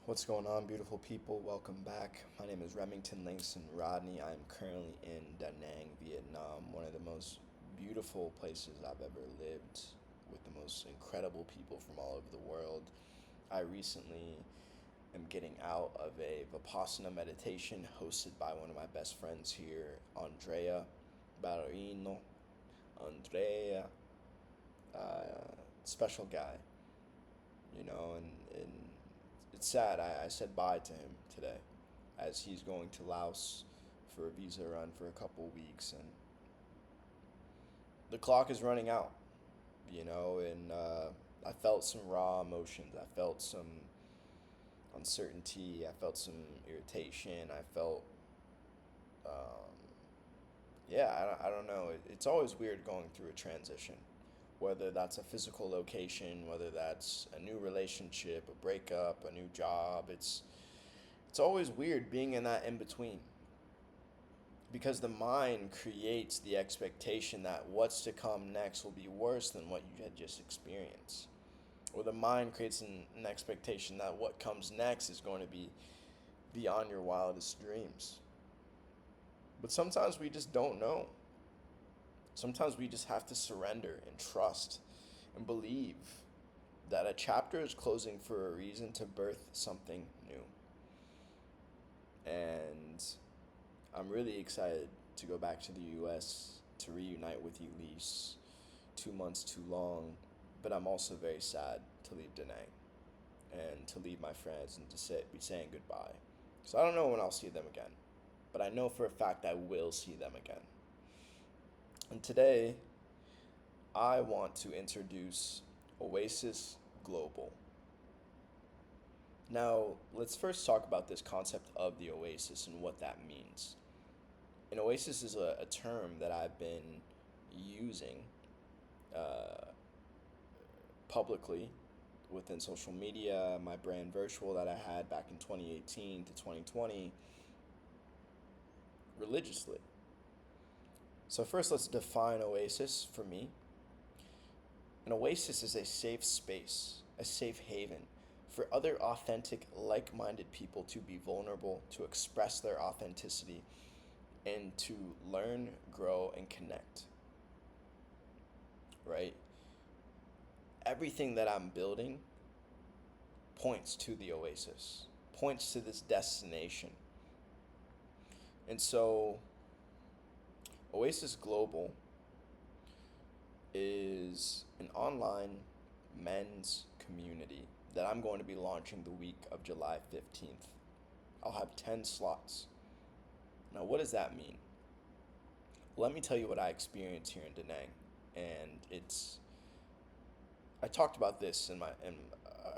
What's going on, beautiful people? Welcome back. My name is Remington Rodney. I am currently in Da Nang, Vietnam, one of the most beautiful places I've ever lived, with the most incredible people from all over the world. I recently am getting out of a Vipassana meditation hosted by one of my best friends here, Andrea Ballerino. Andrea, special guy, and it's sad. I said bye to him today as he's going to Laos for a visa run for a couple weeks, and the clock is running out, and I felt some raw emotions. I felt some uncertainty. I felt some irritation. I felt, um, yeah, I don't know. It's always weird going through a transition, whether that's a physical location, whether that's a new relationship, a breakup, a new job. It's always weird being in that in between because the mind creates the expectation that what's to come next will be worse than what you had just experienced. Or the mind creates an expectation that what comes next is going to be beyond your wildest dreams. But sometimes we just don't know. Sometimes we just have to surrender and trust and believe that a chapter is closing for a reason to birth something new. And I'm really excited to go back to the US to reunite with Elise. 2 months too long, but I'm also very sad to leave Da Nang and to leave my friends and be saying goodbye. So I don't know when I'll see them again, but I know for a fact I will see them again. And today, I want to introduce Oasis Global. Now, let's first talk about this concept of the Oasis and what that means. An Oasis is a term that I've been using uh, publicly within social media, my brand Virtual that I had back in 2018 to 2020, religiously. So, first, let's define Oasis for me. An oasis is a safe space, a safe haven for other authentic, like minded people to be vulnerable, to express their authenticity, and to learn, grow, and connect. Right? Everything that I'm building points to the oasis, points to this destination. And so, Oasis Global is an online men's community that I'm going to be launching the week of July 15th. I'll have 10 slots. Now, what does that mean? Let me tell you what I experienced here in Da Nang. And I talked about this in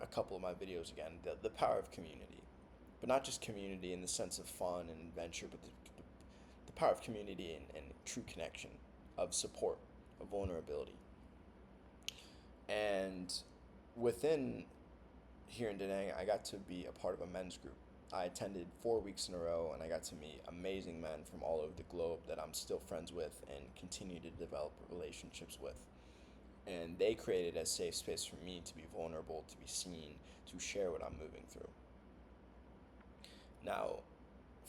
a couple of my videos again, the power of community. But not just community in the sense of fun and adventure, but the power of community and true connection, of support, of vulnerability. And within here in Da Nang, I got to be a part of a men's group. I attended 4 weeks in a row, and I got to meet amazing men from all over the globe that I'm still friends with and continue to develop relationships with. And they created a safe space for me to be vulnerable, to be seen, to share what I'm moving through. Now,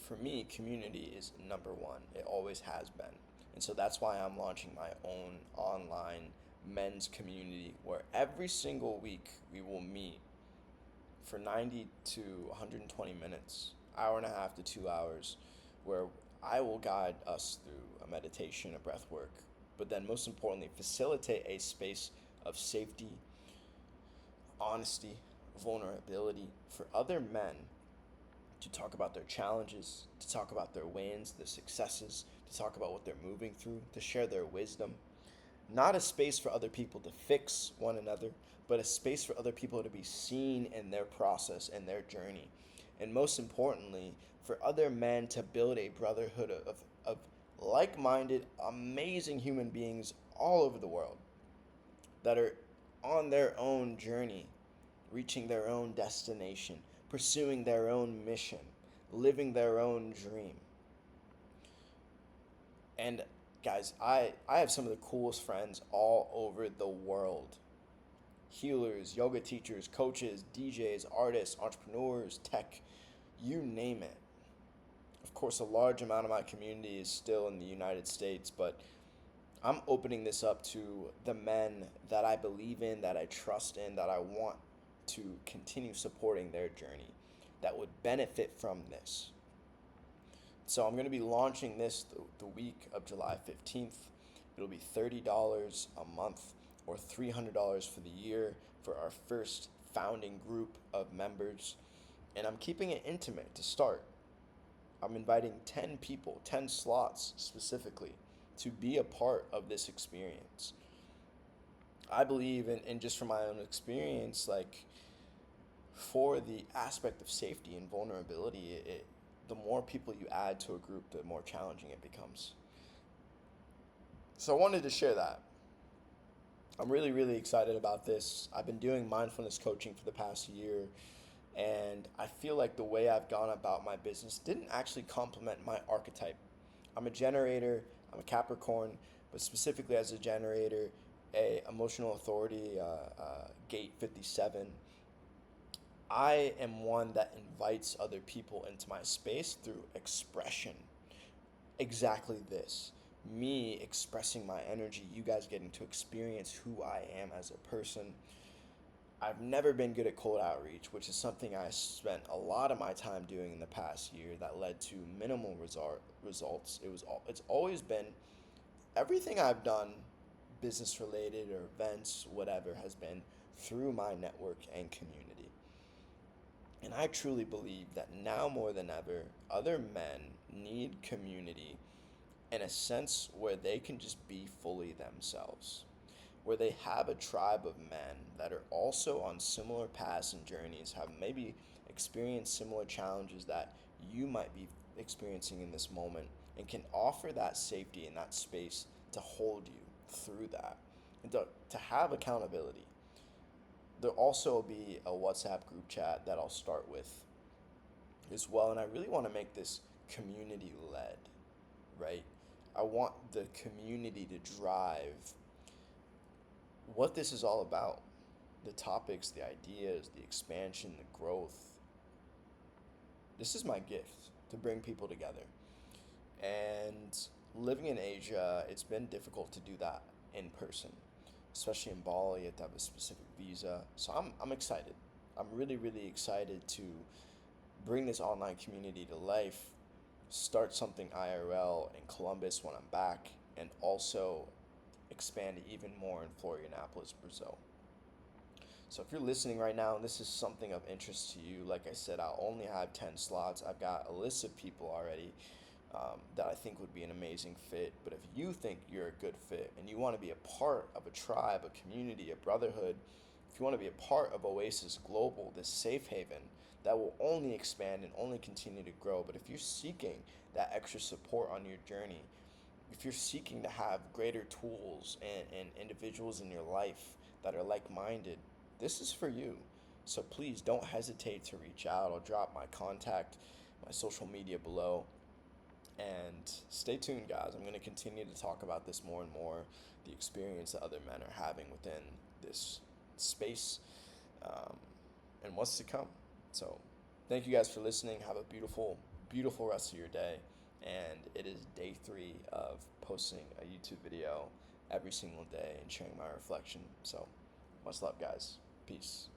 for me, community is number one. It always has been. And so that's why I'm launching my own online men's community where every single week we will meet for 90 to 120 minutes, hour and a half to 2 hours, where I will guide us through a meditation, a breath work, but then most importantly, facilitate a space of safety, honesty, vulnerability for other men to talk about their challenges, to talk about their wins, their successes, to talk about what they're moving through, to share their wisdom. Not a space for other people to fix one another, but a space for other people to be seen in their process and their journey. And most importantly, for other men to build a brotherhood of like minded, amazing human beings all over the world that are on their own journey, reaching their own destination, pursuing their own mission, living their own dream. And guys, I have some of the coolest friends all over the world. healers, yoga teachers, coaches, DJs, artists, entrepreneurs, tech, you name it. Of course, a large amount of my community is still in the United States, but I'm opening this up to the men that I believe in, that I trust in, that I want to continue supporting their journey, that would benefit from this. So I'm going to be launching this the week of July 15th. It'll be $30 a month or $300 for the year for our first founding group of members. And I'm keeping it intimate to start. I'm inviting 10 people, 10 slots specifically, to be a part of this experience. I believe, and just from my own experience, like for the aspect of safety and vulnerability, the more people you add to a group, the more challenging it becomes. So I wanted to share that. I'm really, really excited about this. I've been doing mindfulness coaching for the past year, and I feel like the way I've gone about my business didn't actually complement my archetype. I'm a generator, I'm a Capricorn, but specifically as a generator, a emotional authority, gate 57. I am one that invites other people into my space through expression. Exactly this. Me expressing my energy, you guys getting to experience who I am as a person. I've never been good at cold outreach, which is something I spent a lot of my time doing in the past year that led to minimal results. It's always been everything I've done, business related or events, whatever, has been through my network and community. And I truly believe that now more than ever, other men need community in a sense where they can just be fully themselves, where they have a tribe of men that are also on similar paths and journeys, have maybe experienced similar challenges that you might be experiencing in this moment, and can offer that safety and that space to hold you through that and to have accountability. There'll also be a WhatsApp group chat that I'll start with as well, and I really want to make this community led, right? I want the community to drive what this is all about, the topics, the ideas, the expansion, the growth. This is my gift, to bring people together. And living in Asia, it's been difficult to do that in person, especially in Bali. You have to have a specific visa. So I'm excited. I'm really, really excited to bring this online community to life, start something IRL in Columbus when I'm back, and also expand even more in Florianopolis, Brazil. So if you're listening right now and this is something of interest to you, like I said, I'll only have 10 slots. I've got a list of people already that I think would be an amazing fit. But if you think you're a good fit and you want to be a part of a tribe, a community, a brotherhood, if you want to be a part of Oasis Global, this safe haven that will only expand and only continue to grow, but if you're seeking that extra support on your journey, if you're seeking to have greater tools and individuals in your life that are like-minded, this is for you. So please don't hesitate to reach out. I'll drop my contact, my social media below. And stay tuned, guys. I'm going to continue to talk about this more and more, the experience that other men are having within this space, and what's to come. So thank you guys for listening. Have a beautiful, beautiful rest of your day. And it is day 3 of posting a YouTube video every single day and sharing my reflection. So much love, guys. Peace.